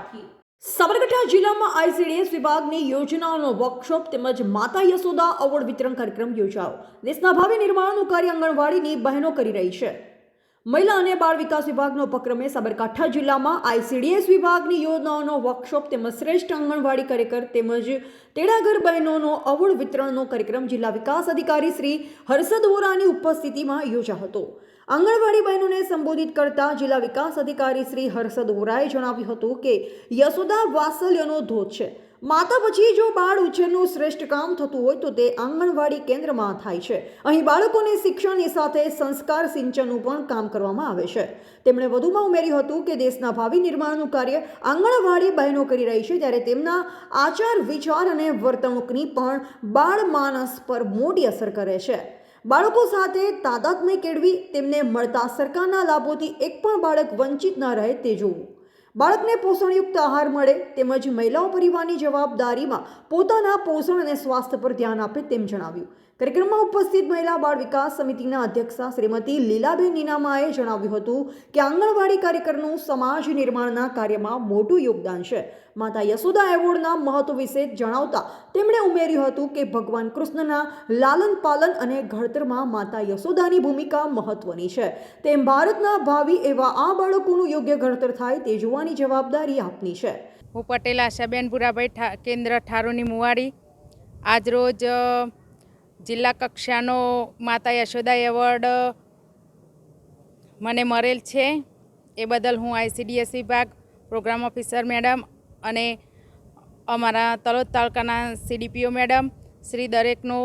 રાખી। સાબરકાંઠા જિલ્લામાં આઈસીડીએસ વિભાગની યોજનાઓનો વર્કશોપ તેમજ માતા યશોદા એવોર્ડ વિતરણ કાર્યક્રમ યોજાયો। દેશના ભાવિ નિર્માણનું કાર્ય આંગણવાડીની બહેનો કરી રહી છે। મહિલા અને બાળ વિકાસ વિભાગનો ઉપક્રમે સાબરકાંઠા જિલ્લામાં આઈસીડીએસ વિભાગની યોજનાઓનો વર્કશોપ તેમજ શ્રેષ્ઠ આંગણવાડી કાર્યકર તેમજ તેડાગર બહેનોનો એવોર્ડ વિતરણનો કાર્યક્રમ જિલ્લા વિકાસ અધિકારી શ્રી હર્ષદ વોરાની ઉપસ્થિતિમાં યોજાયો હતો। આંગણવાડી બહેનોને સંબોધિત કરતા જિલ્લા વિકાસ અધિકારી શ્રી હર્ષદ વોરાએ જણાવ્યું હતું કે યશોદા વાત્સલ્યનો ધોધ છે। માતા પછી જો બાળ ઉછેરનું શ્રેષ્ઠ કામ થતું હોય તો તે આંગણવાડી કેન્દ્રમાં થાય છે। અહીં બાળકોને શિક્ષણની સાથે સંસ્કાર સિંચનનું પણ કામ કરવામાં આવે છે। તેમણે વધુમાં ઉમેર્યું હતું કે દેશના ભાવિ નિર્માણનું કાર્ય આંગણવાડી બહેનો કરી રહી છે, ત્યારે તેમના આચાર વિચાર અને વર્તણૂકની પણ બાળ માનસ પર મોટી અસર કરે છે। બાળકો સાથે તાદાત્મ્ય કેળવી તેમને મળતા સરકારના લાભોથી એક પણ બાળક વંચિત ન રહે તે જોવું, બાળકને પોષણયુક્ત આહાર મળે તેમજ મહિલાઓ પરિવારની જવાબદારીમાં પોતાના પોષણ અને સ્વાસ્થ્ય પર ધ્યાન આપે તેમ જણાવ્યું। કાર્યક્રમમાં ઉપસ્થિત મહિલા બાળ વિકાસ સમિતિના અધ્યક્ષા શ્રીમતી લીલાબેન નીનામાએ જણાવ્યું હતું કે આંગણવાડી કાર્યકરનું સમાજ નિર્માણના કાર્યમાં મોટું યોગદાન છે। માતા યશોદા એવોર્ડના મહત્વ વિશે જણાવતા તેમણે ઉમેર્યું હતું કે ભગવાન કૃષ્ણના લાલન પાલન અને ઘડતરમાં માતા યશોદાની ભૂમિકા મહત્વની છે, તેમ ભારતના ભાવિ એવા આ બાળકોનું યોગ્ય ઘડતર થાય તે જોવાની જવાબદારી આપની છે। હું પટેલ આશાબેન ભુરાભાઈ કેન્દ્ર ઠારોની મુવાડી આજરોજ જિલ્લા કક્ષાનો માતા યશોદા એવોર્ડ મને મળેલ છે, એ બદલ હું આઈસીડીએસ વિભાગ પ્રોગ્રામ ઓફિસર મેડમ અને અમારા તલોદ તાલુકાના સીડીપીઓ મેડમ શ્રી દરેકનો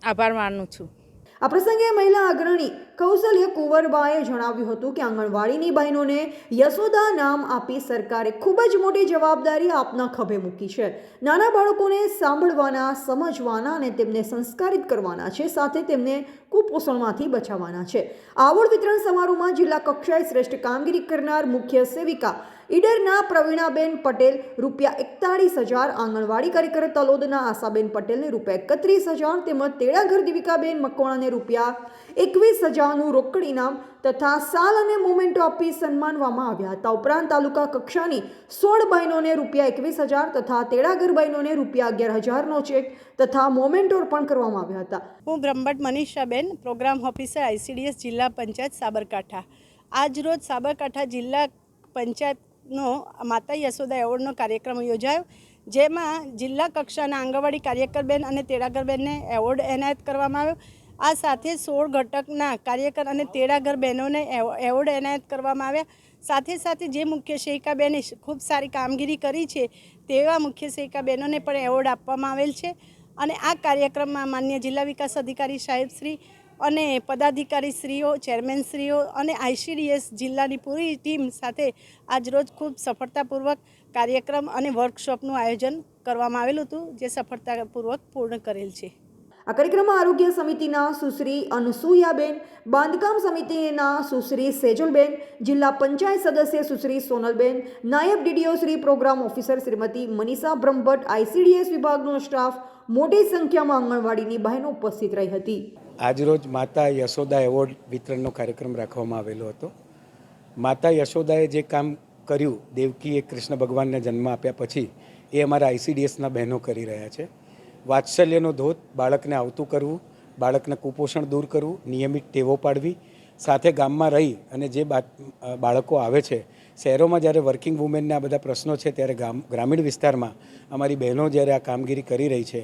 આભાર માનું છું। આ પ્રસંગે મહિલા અગ્રણી કૌશલ્ય કુંવરબાએ જણાવ્યું હતું કે આંગણવાડીની બહેનોને યશોદા નામ આપી સરકારે ખૂબ જ મોટી જવાબદારી આપના ખભે મૂકી છે। નાના બાળકોને સાંભળવાના, સમજવાના અને તેમને સંસ્કારિત કરવાના છે, સાથે તેમને કુપોષણમાંથી બચાવવાના છે। આ એવોર્ડ વિતરણ સમારોહમાં જિલ્લા કક્ષાએ શ્રેષ્ઠ કામગીરી કરનાર મુખ્ય સેવિકા ઈડરના પ્રવીણાબેન પટેલ ₹41,000, આંગણવાડી કાર્યકર તલોદના આશાબેન પટેલને ₹31,000 તેમજ તેડાગર દિવિકાબેન મકવાણાને ₹21,000નું રોકડ ઇનામ તથા સાલ અને મોમેન્ટો આપી સન્માનવામાં આવ્યા હતા। ઉપરાંત તાલુકા કક્ષાની 16 બહેનોને ₹21,000 તથા તેડાગર બહેનોને ₹11,000નો ચેક તથા મોમેન્ટો અર્પણ કરવામાં આવ્યા હતા। હું બ્રહ્મભટ્ટ મનીષાબેન, પ્રોગ્રામ ઓફિસર આઈસીડીએસ જિલ્લા પંચાયત સાબરકાંઠા। આજરોજ સાબરકાંઠા જિલ્લા પંચાયતનો માતા યશોદા એવોર્ડનો કાર્યક્રમ યોજાયો, જેમાં જિલ્લા કક્ષાના આંગણવાડી કાર્યકરબેન અને તેડાગરબેનને એવોર્ડ એનાયત કરવામાં આવ્યો। આ સાથે 16 ઘટકના કાર્યકર અને તેડાગર બહેનોને એવોર્ડ એનાયત કરવામાં આવ્યા। સાથે સાથે જે મુખ્ય સેવિકા બહેને ખૂબ સારી કામગીરી કરી છે તેવા મુખ્ય સેવિકા બહેનોને પણ એવોર્ડ આપવામાં આવેલ છે। અને આ કાર્યક્રમમાં માન્ય જિલ્લા વિકાસ અધિકારી સાહેબશ્રી અને પદાધિકારીશ્રીઓ, ચેરમેનશ્રીઓ અને આઈસીડીએસ જિલ્લાની પૂરી ટીમ સાથે આજરોજ ખૂબ સફળતાપૂર્વક કાર્યક્રમ અને વર્કશોપનું આયોજન કરવામાં આવેલું હતું, જે સફળતાપૂર્વક પૂર્ણ કરેલ છે। આ કાર્યક્રમમાં આરોગ્ય સમિતિના સુશ્રી અનસુયાબેન, બાંધકામ સમિતિના સુશ્રી સેજલબેન, જિલ્લા પંચાયત સદસ્ય સુશ્રી સોનલબેન, નાયબ DDO Shri program officer Shrimati Manisha Brahmbhatt, ICDS વિભાગનો સ્ટાફ, મોટી સંખ્યામાં આંગણવાડીની બહેનો ઉપસ્થિત રહી હતી। આજરોજ માતા યશોદા એવોર્ડ વિતરણનો કાર્યક્રમ રાખવામાં આવેલો હતો। માતા યશોદાએ જે કામ કર્યું, દેવકીએ કૃષ્ણ ભગવાનને જન્મ આપ્યા પછી, એ અમારા આઈસીડીએસના બહેનો કરી રહ્યા છે। વાત્સલ્યનો ધોધ, બાળકને આવતું કરવું, બાળકને કુપોષણ દૂર કરવું, નિયમિત ટેવો પાડવી, સાથે ગામમાં રહી અને જે બાળકો આવે છે, શહેરોમાં જ્યારે વર્કિંગ વુમેનને આ બધા પ્રશ્નો છે, ત્યારે ગ્રામીણ વિસ્તારમાં અમારી બહેનો જ્યારે આ કામગીરી કરી રહી છે,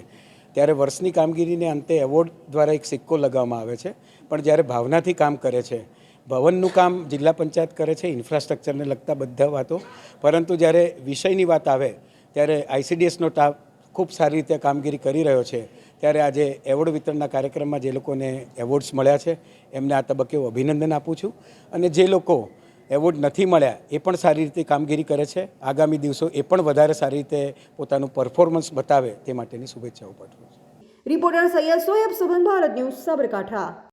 ત્યારે વર્ષની કામગીરીને અંતે એવોર્ડ દ્વારા એક સિક્કો લગાવવામાં આવે છે। પણ જ્યારે ભાવનાથી કામ કરે છે, ભવનનું કામ જિલ્લા પંચાયત કરે છે, ઇન્ફ્રાસ્ટ્રક્ચરને લગતા બધા વાતો, પરંતુ જ્યારે વિષયની વાત આવે ત્યારે આઈસીડીએસનો સ્ટાફ ખૂબ સારી રીતે કામગીરી કરી રહ્યો છે। ત્યારે આજે એવોર્ડ વિતરણના કાર્યક્રમમાં જે લોકોને એવોર્ડ્સ મળ્યા છે એમને આ તબક્કે હું અભિનંદન આપું છું, અને જે લોકો એવોર્ડ નથી મળ્યા એ પણ સારી રીતે કામગીરી કરે છે। આગામી દિવસો એ પણ વધારે સારી રીતે પોતાનું પરફોર્મન્સ બતાવે તે માટેની શુભેચ્છાઓ પાઠવું છું। Reporter Sayyed Soyab Sugan, Bharat news, Sabarkantha.